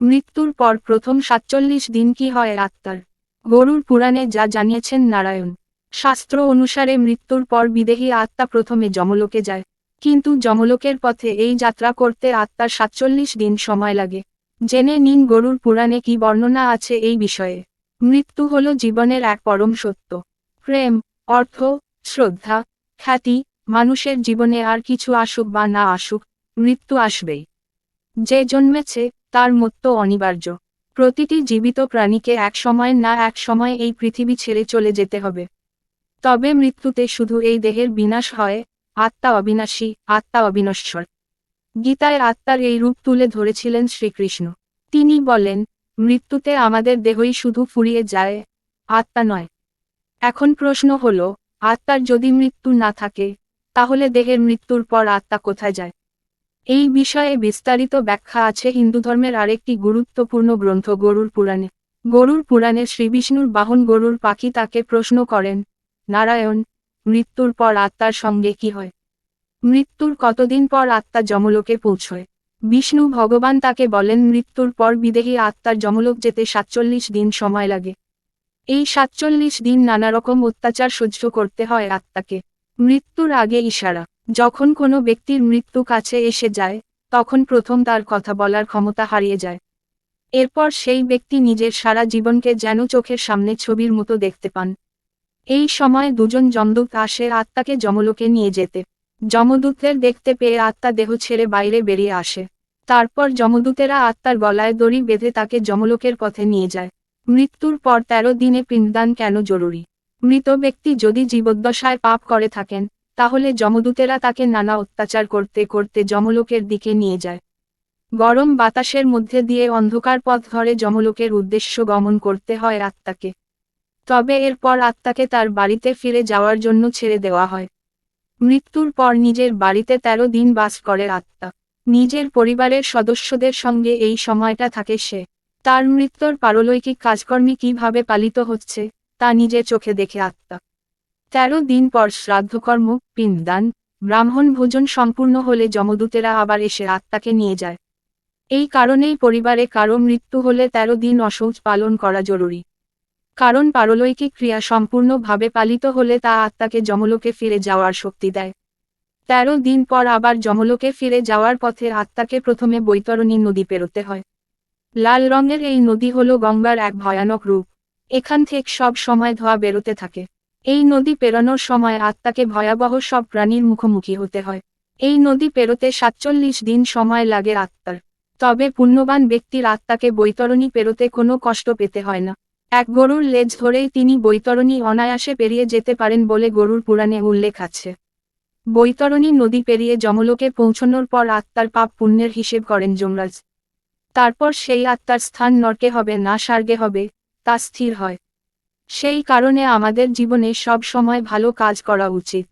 মৃত্যুর পর প্রথম ৪৭ দিন কি হয় আত্মার? গরুড় পুরাণে যা জানিয়েছেন নারায়ণ। শাস্ত্র অনুসারে মৃত্যুর পর বিদেহী আত্মা প্রথমে যমলোকে যায়, কিন্তু যমলোকের পথে এই যাত্রা করতে আত্মার ৪৭ দিন সময় লাগে। জেনে নিন গরুড় পুরাণে কি বর্ণনা আছে এই বিষয়ে। মৃত্যু হল জীবনের এক পরম সত্য। প্রেম, অর্থ, শ্রদ্ধা, খ্যাতি, মানুষের জীবনে আর কিছু আসুক বা না আসুক, মৃত্যু আসবেই। যে জন্মেছে তার মৃত্যু অনিবার্য। প্রতিটি জীবিত প্রাণীকে এক সময় না এক সময় এই পৃথিবী ছেড়ে চলে যেতে হবে। তবে মৃত্যুতে শুধু এই দেহের বিনাশ হয়, আত্মা অবিনাশী, আত্মা অবিনশ্বর। গীতায় আত্মার এই রূপ তুলে ধরেছিলেন শ্রীকৃষ্ণ। তিনি বলেন, মৃত্যুতে আমাদের দেহই শুধু ফুরিয়ে যায়, আত্মা নয়। এখন প্রশ্ন হল, আত্মার যদি মৃত্যু না থাকে, তাহলে দেহের মৃত্যুর পর আত্মা কোথায় যায়? এই বিষয়ে বিস্তারিত ব্যাখ্যা আছে হিন্দুধর্মের আরেকটি গুরুত্বপূর্ণ গ্রন্থ গরুড় পুরাণে। গরুড় পুরাণে শ্রীবিষ্ণুর বাহন গরুড় পাখি তাকে প্রশ্ন করেন, নারায়ণ, মৃত্যুর পর আত্মার সঙ্গে কি হয়? মৃত্যুর কতদিন পর আত্মা যমলোকে পৌঁছয়? বিষ্ণু ভগবান তাকে বলেন মৃত্যুর পর বিদেহী আত্মার যমলোক যেতে ৪৭ দিন সময় লাগে। এই ৪৭ দিন নানারকম অত্যাচার সহ্য করতে হয় আত্মাকে। মৃত্যুর আগে ইশারা। যখন কোনো ব্যক্তির মৃত্যু কাছে এসে যায়, তখন প্রথম তার কথা বলার ক্ষমতা হারিয়ে যায়। এরপর সেই ব্যক্তি নিজের সারা জীবনকে যেন চোখের সামনে ছবির মতো দেখতে পান। এই সময় দুজন যমদূত আসে আত্মাকে যমলোকে নিয়ে যেতে। যমদূতদের দেখতে পেয়ে আত্মা দেহ ছেড়ে বাইরে বেরিয়ে আসে। তারপর যমদূতেরা আত্মার গলায় দড়ি বেঁধে তাকে যমলোকের পথে নিয়ে যায়। মৃত্যুর পর ১৩ দিনে পিণ্ডদান কেন জরুরি? মৃত ব্যক্তি যদি জীবদ্দশায় পাপ করে থাকেন, তাহলে যমদূতেরা তাকে নানা অত্যাচার করতে করতে যমলোকের দিকে নিয়ে যায়। গরম বাতাসের মধ্যে দিয়ে অন্ধকার পথ ধরে যমলোকের উদ্দেশ্য গমন করতে হয় আত্মাকে। তবে এরপর আত্মাকে তার বাড়িতে ফিরে যাওয়ার জন্য ছেড়ে দেওয়া হয়। মৃত্যুর পর নিজের বাড়িতে ১৩ দিন বাস করে আত্মা। নিজের পরিবারের সদস্যদের সঙ্গে এই সময়টা থাকে সে। তার মৃত্যুর পারলৌকিক কাজকর্মে কিভাবে পালিত হচ্ছে, তা নিজের চোখে দেখে আত্মা। ১৩ দিন পর শ্রাদ্ধকর্ম, পিণ্ডদান, ব্রাহ্মণ ভোজন সম্পূর্ণ হলে যমদূতেরা আবার এসে আত্মাকে নিয়ে যায়। এই কারণেই পরিবারে কারো মৃত্যু হলে ১৩ দিন অশৌচ পালন করা জরুরি। কারণ পারলৌকিক ক্রিয়া সম্পূর্ণভাবে পালিত হলে তা আত্মাকে যমলোকে ফিরে যাওয়ার শক্তি দেয়। ১৩ দিন পর আবার যমলোকে ফিরে যাওয়ার পথে আত্মাকে প্রথমে বৈতরণী নদী পেরোতে হয়। লাল রঙের এই নদী হল গঙ্গার এক ভয়ানক রূপ। এখান থেকে সব সময় ধোঁয়া বেরোতে থাকে। এই নদী পেরোনোর সময় আত্মাকে ভয়াবহ সব প্রাণীর মুখোমুখি হতে হয়। এই নদী পেরোতে ৪৭ দিন সময় লাগে আত্মার। তবে পুণ্যবান ব্যক্তির আত্মাকে বৈতরণী পেরোতে কোনো কষ্ট পেতে হয় না। এক গরুর লেজ ধরেই তিনি বৈতরণী অনায়াসে পেরিয়ে যেতে পারেন বলে গরুড় পুরাণে উল্লেখ আছে। বৈতরণী নদী পেরিয়ে যমলোকে পৌঁছানোর পর আত্মার পাপ পুণ্যের হিসেব করেন যমরাজ। তারপর সেই আত্মার স্থান নরকে হবে না স্বর্গে হবে, তা স্থির হয়। সেই কারণে আমাদের জীবনে সব সময় ভালো কাজ করা উচিত।